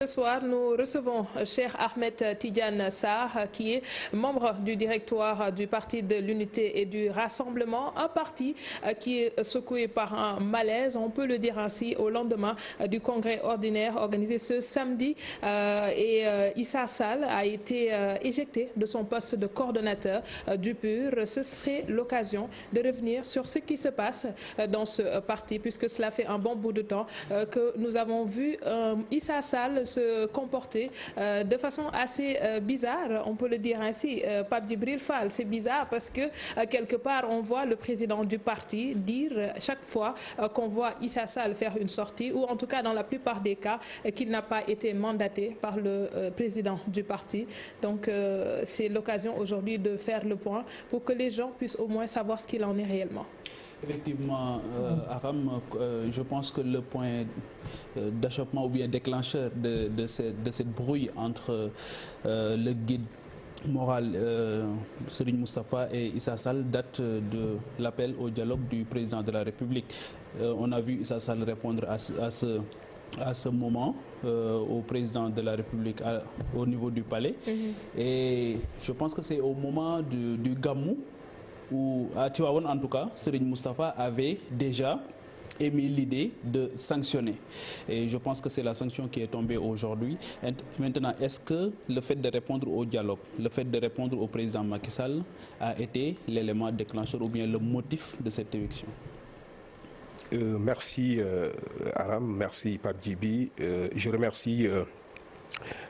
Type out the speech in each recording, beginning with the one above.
Ce soir, nous recevons Cheikh Ahmed Tidiane Sarr, qui est membre du directoire du Parti de l'Unité et du Rassemblement, un parti qui est secoué par un malaise, on peut le dire ainsi, au lendemain du congrès ordinaire organisé ce samedi. Issa Sall a été éjecté de son poste de coordonnateur du PUR. Ce serait l'occasion de revenir sur ce qui se passe dans ce parti, puisque cela fait un bon bout de temps que nous avons vu Issa Sall se comporter de façon assez bizarre, on peut le dire ainsi. Pape Djibril Fall, c'est bizarre parce que quelque part on voit le président du parti dire chaque fois qu'on voit Issa Sall faire une sortie, ou en tout cas dans la plupart des cas qu'il n'a pas été mandaté par le président du parti. Donc c'est l'occasion aujourd'hui de faire le point pour que les gens puissent au moins savoir ce qu'il en est réellement. Effectivement, Aram, je pense que le point d'achoppement ou bien déclencheur de cette brouille entre le guide moral Serigne Moustapha et Issa Sall date de l'appel au dialogue du président de la République. On a vu Issa Sall répondre à ce moment au président de la République au niveau du palais. Et je pense que c'est au moment du Gamou, où à Tivaouane en tout cas, Serigne Moustapha avait déjà émis l'idée de sanctionner. Et je pense que c'est la sanction qui est tombée aujourd'hui. Maintenant, est-ce que le fait de répondre au dialogue, le fait de répondre au président Macky Sall a été l'élément déclencheur ou bien le motif de cette éviction? Merci Aram, merci Pape Djibi. Je remercie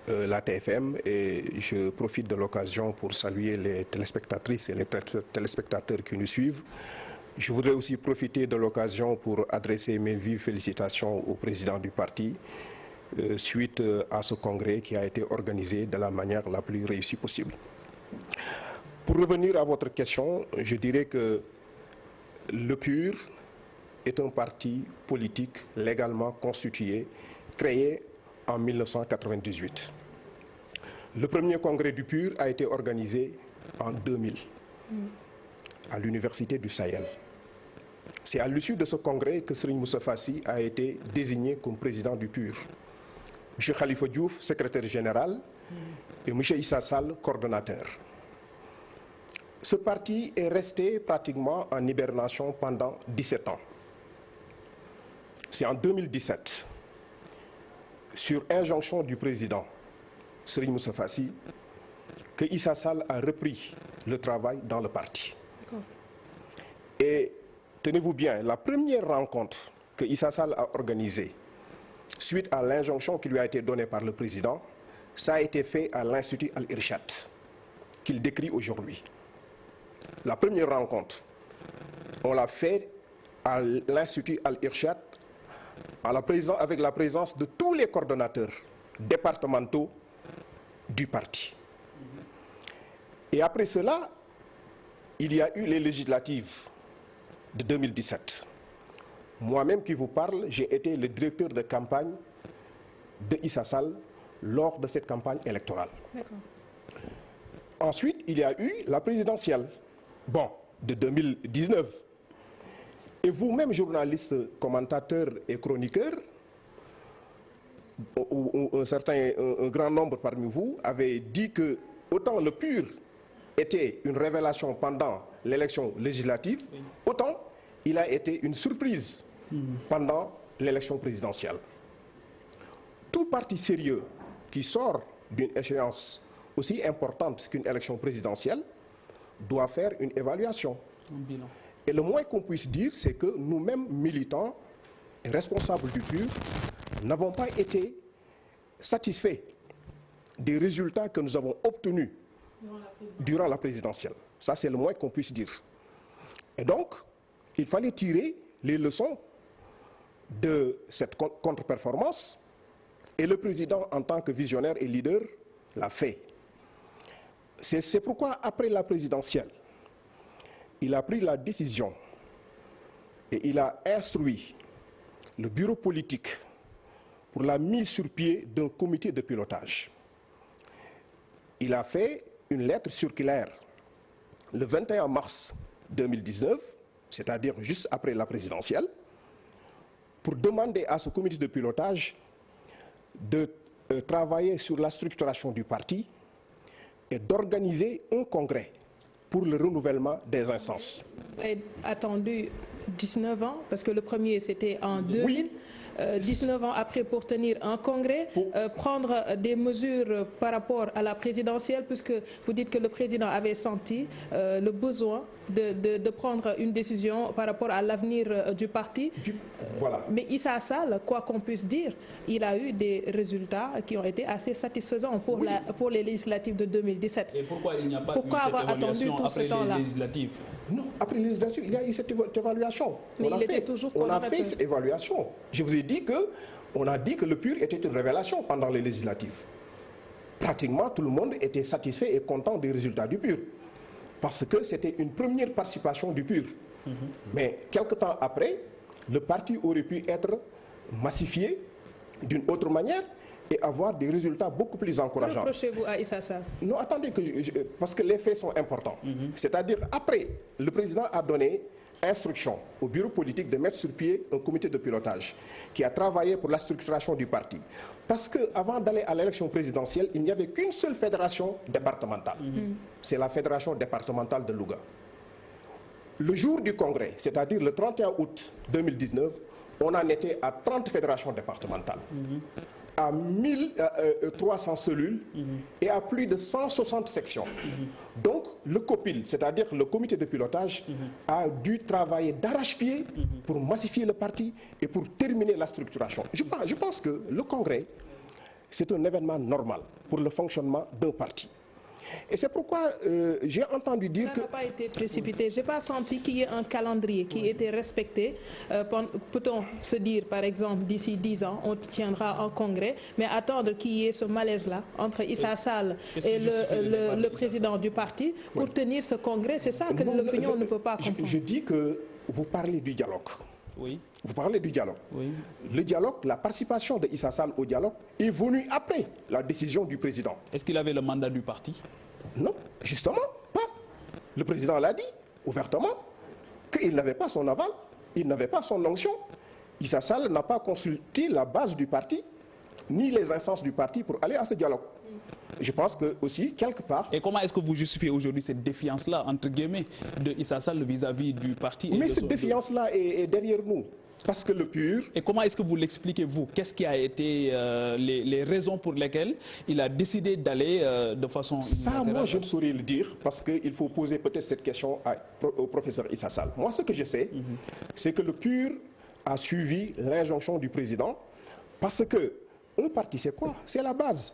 la TFM et je profite de l'occasion pour saluer les téléspectatrices et les téléspectateurs qui nous suivent. Je voudrais aussi profiter de l'occasion pour adresser mes vives félicitations au président du parti suite à ce congrès qui a été organisé de la manière la plus réussie possible. Pour revenir à votre question, je dirais que le PUR est un parti politique légalement constitué, créé en 1998. Le premier congrès du PUR a été organisé en 2000 à l'université du Sahel. C'est à l'issue de ce congrès que Serigne Moustapha Sy a été désigné comme président du PUR. M. Khalifa Diouf, secrétaire général, et M. Issa Sall, coordonnateur. Ce parti est resté pratiquement en hibernation pendant 17 ans. C'est en 2017, sur injonction du président Serigne Moustapha Sy, que Issa Sall a repris le travail dans le parti. Et tenez-vous bien, la première rencontre que Issa Sall a organisée suite à l'injonction qui lui a été donnée par le président, ça a été fait à l'Institut Al-Irshad, qu'il décrit aujourd'hui. La première rencontre, on l'a fait à l'Institut Al-Irshad avec la présence de tous les coordonnateurs départementaux du parti. Et après cela, il y a eu les législatives de 2017. Moi-même qui vous parle, j'ai été le directeur de campagne de Issa Sall lors de cette campagne électorale. Ensuite, il y a eu la présidentielle, de 2019. Et vous-même, journalistes, commentateurs et chroniqueurs, un grand nombre parmi vous avez dit que autant le PUR était une révélation pendant l'élection législative, autant il a été une surprise pendant l'élection présidentielle. Tout parti sérieux qui sort d'une échéance aussi importante qu'une élection présidentielle doit faire une évaluation. Et le moins qu'on puisse dire, c'est que nous-mêmes, militants et responsables du PUR, n'avons pas été satisfaits des résultats que nous avons obtenus durant la présidentielle. Ça, c'est le moins qu'on puisse dire. Et donc, il fallait tirer les leçons de cette contre-performance, et le président, en tant que visionnaire et leader, l'a fait. C'est pourquoi, après la présidentielle, il a pris la décision et il a instruit le bureau politique pour la mise sur pied d'un comité de pilotage. Il a fait une lettre circulaire le 21 mars 2019, c'est-à-dire juste après la présidentielle, pour demander à ce comité de pilotage de travailler sur la structuration du parti et d'organiser un congrès pour le renouvellement des instances. Vous avez attendu 19 ans, parce que le premier c'était en 2000. Oui. 19 ans après pour tenir un congrès, prendre des mesures par rapport à la présidentielle, puisque vous dites que le président avait senti le besoin de prendre une décision par rapport à l'avenir du parti. Voilà. Mais Issa Sall, quoi qu'on puisse dire, il a eu des résultats qui ont été assez satisfaisants pour les législatives de 2017. Et pourquoi il n'y a pas eu avoir cette évaluation attendu après les législatives? Non, après les législatives, il y a eu cette évaluation. Mais il était toujours on a fait cette évaluation. Je vous ai dit qu'on a dit que le PUR était une révélation pendant les législatives. Pratiquement tout le monde était satisfait et content des résultats du PUR. Parce que c'était une première participation du PUR. Mais quelque temps après, le parti aurait pu être massifié d'une autre manière et avoir des résultats beaucoup plus encourageants. Que reprochez-vous à Issa Sall? Non, attendez, parce que les faits sont importants. C'est-à-dire, après, le président a donné instruction au bureau politique de mettre sur pied un comité de pilotage qui a travaillé pour la structuration du parti. Parce qu'avant d'aller à l'élection présidentielle, il n'y avait qu'une seule fédération départementale. C'est la fédération départementale de Louga. Le jour du congrès, c'est-à-dire le 31 août 2019, on en était à 30 fédérations départementales. À 1300 cellules et à plus de 160 sections. Donc, le COPIL, c'est-à-dire le comité de pilotage, a dû travailler d'arrache-pied pour massifier le parti et pour terminer la structuration. Je pense que le congrès, c'est un événement normal pour le fonctionnement d'un parti. Et c'est pourquoi j'ai entendu dire que... Ça n'a pas été précipité. Je n'ai pas senti qu'il y ait un calendrier qui était respecté. Peut-on se dire, par exemple, d'ici 10 ans, on tiendra un congrès, mais attendre qu'il y ait ce malaise-là entre Issa Sall et le président du parti pour tenir ce congrès, c'est ça que l'opinion ne peut pas comprendre. Je dis que vous parlez du dialogue. Oui. Vous parlez du dialogue. Oui. Le dialogue, la participation de Issa Sall au dialogue est venue après la décision du président. Est-ce qu'il avait le mandat du parti? Non, justement, pas. Le président l'a dit ouvertement qu'il n'avait pas son aval, il n'avait pas son onction. Issa Sall n'a pas consulté la base du parti, ni les instances du parti pour aller à ce dialogue. Je pense que aussi, quelque part... Et comment est-ce que vous justifiez aujourd'hui cette défiance-là, entre guillemets, de Issa Sall vis-à-vis du parti? Mais cette défiance-là est derrière nous. Parce que le PUR... Et comment est-ce que vous l'expliquez, vous? Qu'est-ce qui a été les raisons pour lesquelles il a décidé d'aller de façon... Ça, moi, je ne saurais le dire, parce qu'il faut poser peut-être cette question au professeur Issa Sall. Moi, ce que je sais, c'est que le PUR a suivi l'injonction du président, parce que un parti, c'est quoi? C'est la base.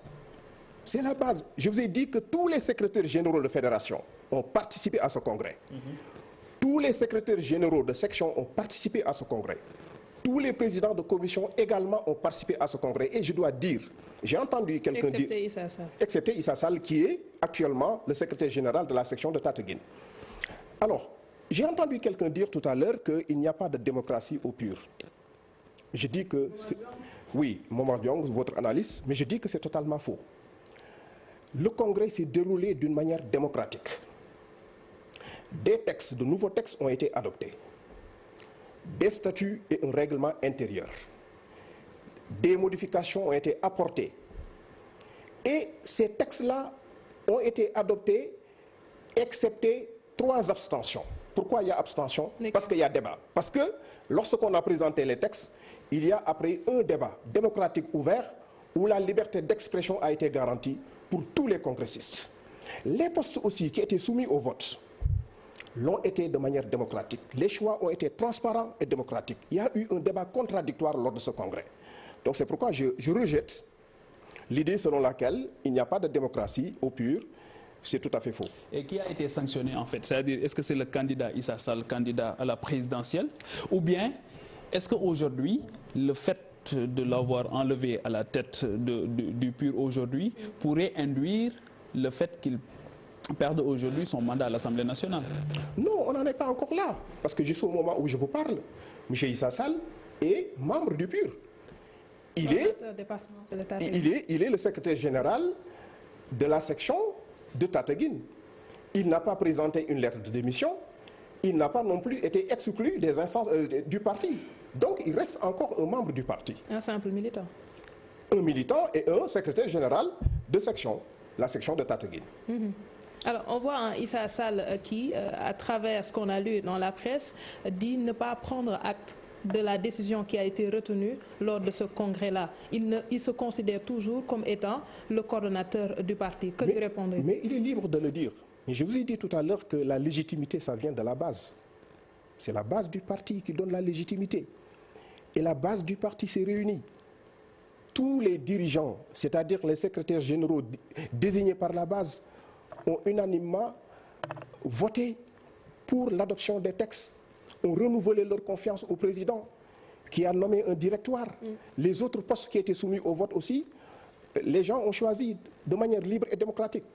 C'est la base. Je vous ai dit que tous les secrétaires généraux de fédération ont participé à ce congrès. Tous les secrétaires généraux de section ont participé à ce congrès. Tous les présidents de commission également ont participé à ce congrès. Et je dois dire, j'ai entendu quelqu'un dire... Excepté Issa Sall, qui est actuellement le secrétaire général de la section de Tataguine. Alors, j'ai entendu quelqu'un dire tout à l'heure qu'il n'y a pas de démocratie au PUR. Je dis que... Oui, Momar Diong, votre analyse, mais je dis que c'est totalement faux. Le congrès s'est déroulé d'une manière démocratique. Des textes, de nouveaux textes ont été adoptés. Des statuts et un règlement intérieur. Des modifications ont été apportées. Et ces textes-là ont été adoptés, excepté 3 abstentions. Pourquoi il y a abstention? Parce qu'il y a débat. Parce que lorsqu'on a présenté les textes, il y a après un débat démocratique ouvert où la liberté d'expression a été garantie pour tous les congressistes. Les postes aussi qui étaient soumis au vote l'ont été de manière démocratique. Les choix ont été transparents et démocratiques. Il y a eu un débat contradictoire lors de ce congrès. Donc c'est pourquoi je rejette l'idée selon laquelle il n'y a pas de démocratie au PUR. C'est tout à fait faux. Et qui a été sanctionné en fait? C'est-à-dire, est-ce que c'est le candidat Issa Sall, candidat à la présidentielle? Ou bien, est-ce qu'aujourd'hui, le fait de l'avoir enlevé à la tête du PUR aujourd'hui pourrait induire le fait qu'il perde aujourd'hui son mandat à l'Assemblée nationale? Non, on n'en est pas encore là. Parce que jusqu'au moment où je vous parle, M. Issa Sall est membre du PUR. Il est le secrétaire général de la section de Tataguine. Il n'a pas présenté une lettre de démission. Il n'a pas non plus été exclu des instances du parti. Donc il reste encore un membre du parti. Un simple militant. un militant et un secrétaire général de section, la section de Tataguine. Alors, on voit un Issa Sall qui, à travers ce qu'on a lu dans la presse, dit ne pas prendre acte de la décision qui a été retenue lors de ce congrès-là. Il se considère toujours comme étant le coordonnateur du parti. Que lui répondez-vous? Mais il est libre de le dire. Et je vous ai dit tout à l'heure que la légitimité, ça vient de la base. C'est la base du parti qui donne la légitimité. Et la base du parti s'est réunie. Tous les dirigeants, c'est-à-dire les secrétaires généraux désignés par la base, ont unanimement voté pour l'adoption des textes, ont renouvelé leur confiance au président qui a nommé un directoire. Les autres postes qui étaient soumis au vote aussi, les gens ont choisi de manière libre et démocratique.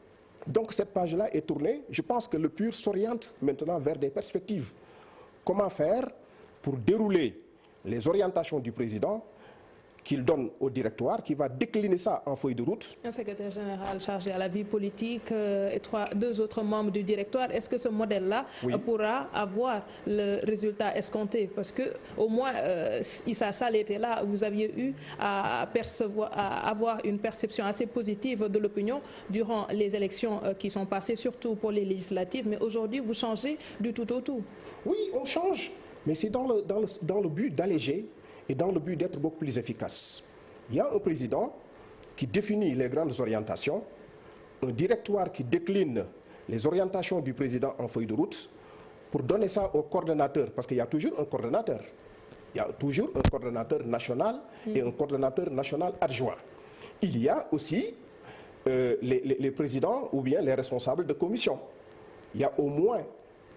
Donc cette page-là est tournée. Je pense que le PUR s'oriente maintenant vers des perspectives. Comment faire pour dérouler les orientations du président qu'il donne au directoire, qui va décliner ça en feuille de route. Un secrétaire général chargé à la vie politique et deux autres membres du directoire. Est-ce que ce modèle-là pourra avoir le résultat escompté? Parce que au moins Issa Sall était là, vous aviez eu à avoir une perception assez positive de l'opinion durant les élections qui sont passées, surtout pour les législatives. Mais aujourd'hui, vous changez du tout au tout. Oui, on change, mais c'est dans le but d'alléger et dans le but d'être beaucoup plus efficace. Il y a un président qui définit les grandes orientations, un directoire qui décline les orientations du président en feuille de route pour donner ça au coordonnateur, parce qu'il y a toujours un coordonnateur. Il y a toujours un coordonnateur national et un coordonnateur national adjoint. Il y a aussi les présidents ou bien les responsables de commission. Il y a au moins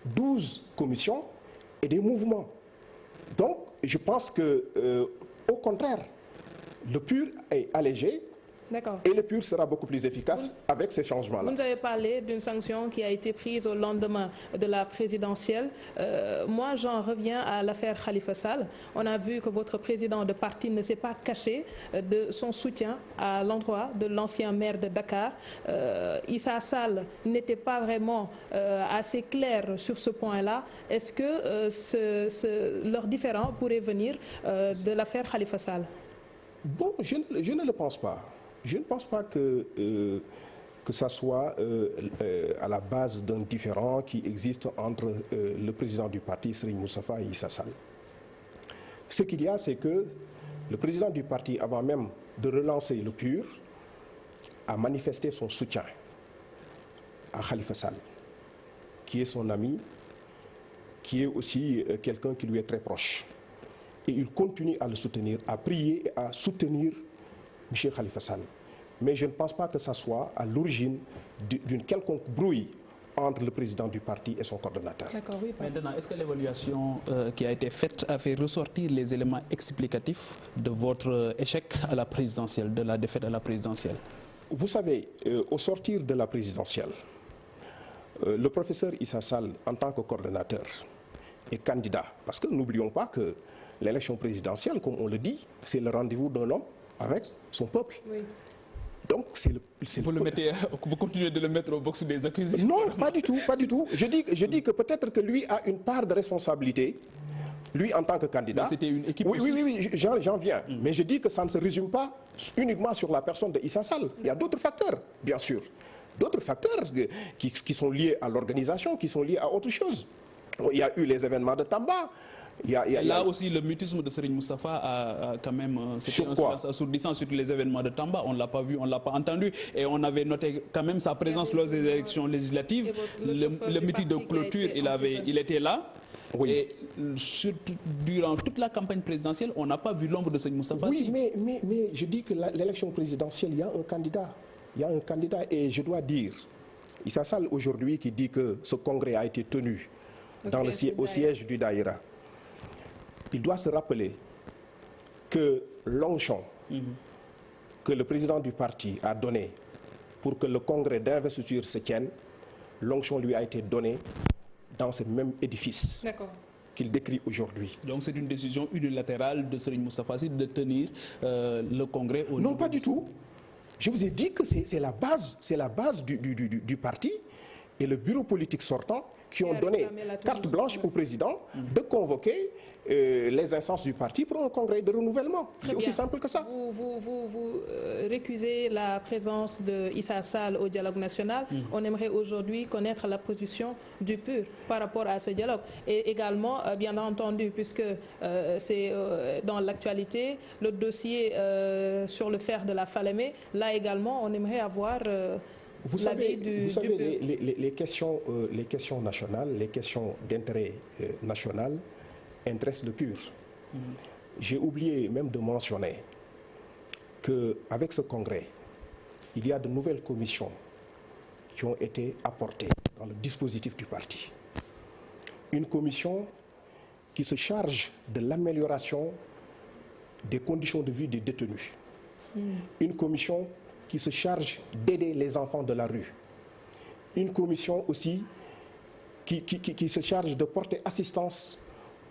12 commissions et des mouvements. Donc, je pense que, au contraire, le PUR est allégé et le PUR sera beaucoup plus efficace avec ces changements-là. Vous nous avez parlé d'une sanction qui a été prise au lendemain de la présidentielle. Moi, j'en reviens à l'affaire Khalifa Sall. On a vu que votre président de parti ne s'est pas caché de son soutien à l'endroit de l'ancien maire de Dakar. Issa Sall n'était pas vraiment assez clair sur ce point-là. Est-ce que leur différend pourrait venir de l'affaire Khalifa Sall? Bon, je ne le pense pas. Je ne pense pas que ça soit à la base d'un différend qui existe entre le président du parti, Serigne Moustapha, et Issa Sall. Ce qu'il y a, c'est que le président du parti, avant même de relancer le PUR, a manifesté son soutien à Khalifa Sall, qui est son ami, qui est aussi quelqu'un qui lui est très proche. Et il continue à le soutenir, à prier et à soutenir M. Khalifa Sall. Mais je ne pense pas que ça soit à l'origine d'une quelconque brouille entre le président du parti et son coordonnateur. Oui, maintenant, est-ce que l'évaluation qui a été faite a fait ressortir les éléments explicatifs de votre échec à la présidentielle, de la défaite à la présidentielle? Vous savez, au sortir de la présidentielle, le professeur Issa Sall, en tant que coordonnateur, est candidat. Parce que n'oublions pas que l'élection présidentielle, comme on le dit, c'est le rendez-vous d'un homme avec son peuple. Oui. Donc, vous continuez de le mettre au box des accusés? Non, pas du tout, pas du tout. Je dis que peut-être que lui a une part de responsabilité, lui en tant que candidat. Mais c'était une équipe aussi. Oui, j'en viens. Mais je dis que ça ne se résume pas uniquement sur la personne de Issa Sall. Il y a d'autres facteurs, bien sûr. D'autres facteurs qui sont liés à l'organisation, qui sont liés à autre chose. Il y a eu les événements de Tamba. Là aussi, le mutisme de Serigne Moustapha a quand même... C'était un silence assourdissant sur les événements de Tamba. On ne l'a pas vu, on ne l'a pas entendu. Et on avait noté quand même sa présence lors des élections législatives. Le meeting de clôture, il était là. Oui. Et durant toute la campagne présidentielle, on n'a pas vu l'ombre de Serigne Moustapha. Oui, mais je dis que l'élection présidentielle, il y a un candidat. Il y a un candidat et je dois dire, Issa Sall aujourd'hui qui dit que ce congrès a été tenu au siège du Daïra. Il doit se rappeler que l'onction que le président du parti a donné pour que le congrès d'investiture se tienne, l'onction lui a été donnée dans ce même édifice qu'il décrit aujourd'hui. Donc c'est une décision unilatérale de Serigne Moustapha Sy de tenir le congrès au... Non, pas du tout. Je vous ai dit que c'est la base du parti et le bureau politique sortant qui ont donné carte blanche au président de convoquer les instances du parti pour un congrès de renouvellement. C'est aussi simple que ça. Vous récusez la présence de Issa Sall au dialogue national. On aimerait aujourd'hui connaître la position du PUR par rapport à ce dialogue. Et également, bien entendu, puisque c'est dans l'actualité, le dossier sur le fer de la Falémé, là également, on aimerait avoir vous savez, les questions nationales, les questions d'intérêt national intéressent le PUR. J'ai oublié même de mentionner qu'avec ce congrès, il y a de nouvelles commissions qui ont été apportées dans le dispositif du parti. Une commission qui se charge de l'amélioration des conditions de vie des détenus. Une commission qui se charge d'aider les enfants de la rue. Une commission aussi qui se charge de porter assistance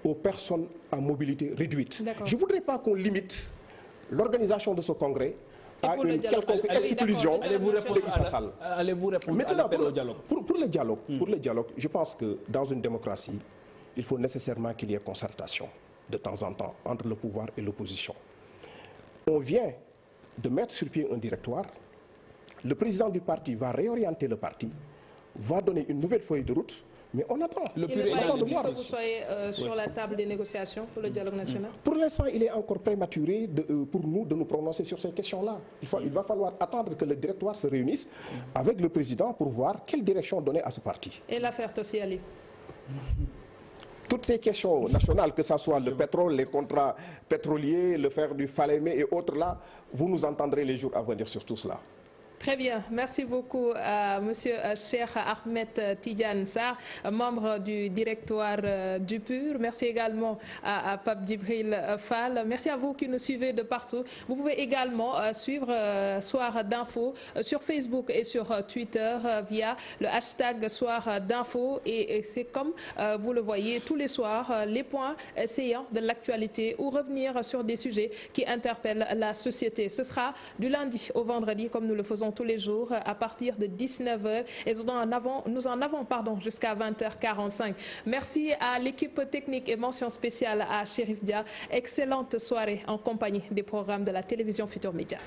aux personnes à mobilité réduite. Je ne voudrais pas qu'on limite l'organisation de ce congrès à une quelconque exclusion de Issa Sall. Allez-vous répondre à l'appel au dialogue? Pour le dialogue, je pense que dans une démocratie, il faut nécessairement qu'il y ait concertation de temps en temps entre le pouvoir et l'opposition. On vient de mettre sur pied un directoire. Le président du parti va réorienter le parti, va donner une nouvelle feuille de route, mais on attend. Le PUR attend de voir. Est-ce que vous soyez sur la table des négociations pour le dialogue national? Pour l'instant, il est encore prématuré pour nous de nous prononcer sur ces questions-là. Il va falloir attendre que le directoire se réunisse avec le président pour voir quelle direction donner à ce parti. Et l'affaire Tossi-Ali? Toutes ces questions nationales, que ce soit le pétrole, les contrats pétroliers, le fer du Falémé et autres là, vous nous entendrez les jours à venir sur tout cela. Très bien, merci beaucoup à Monsieur Cheikh Ahmed Tidiane Sarr, membre du directoire du PUR. Merci également à Pape Djibril Fall. Merci à vous qui nous suivez de partout. Vous pouvez également suivre Soir d'Info sur Facebook et sur Twitter via le hashtag Soir d'Info. Et c'est comme vous le voyez tous les soirs, les points saillants de l'actualité ou revenir sur des sujets qui interpellent la société. Ce sera du lundi au vendredi comme nous le faisons tous les jours à partir de 19h et nous en avons jusqu'à 20h45. Merci à l'équipe technique et mention spéciale à Chérif Dia. Excellente soirée en compagnie des programmes de la télévision Futur Média.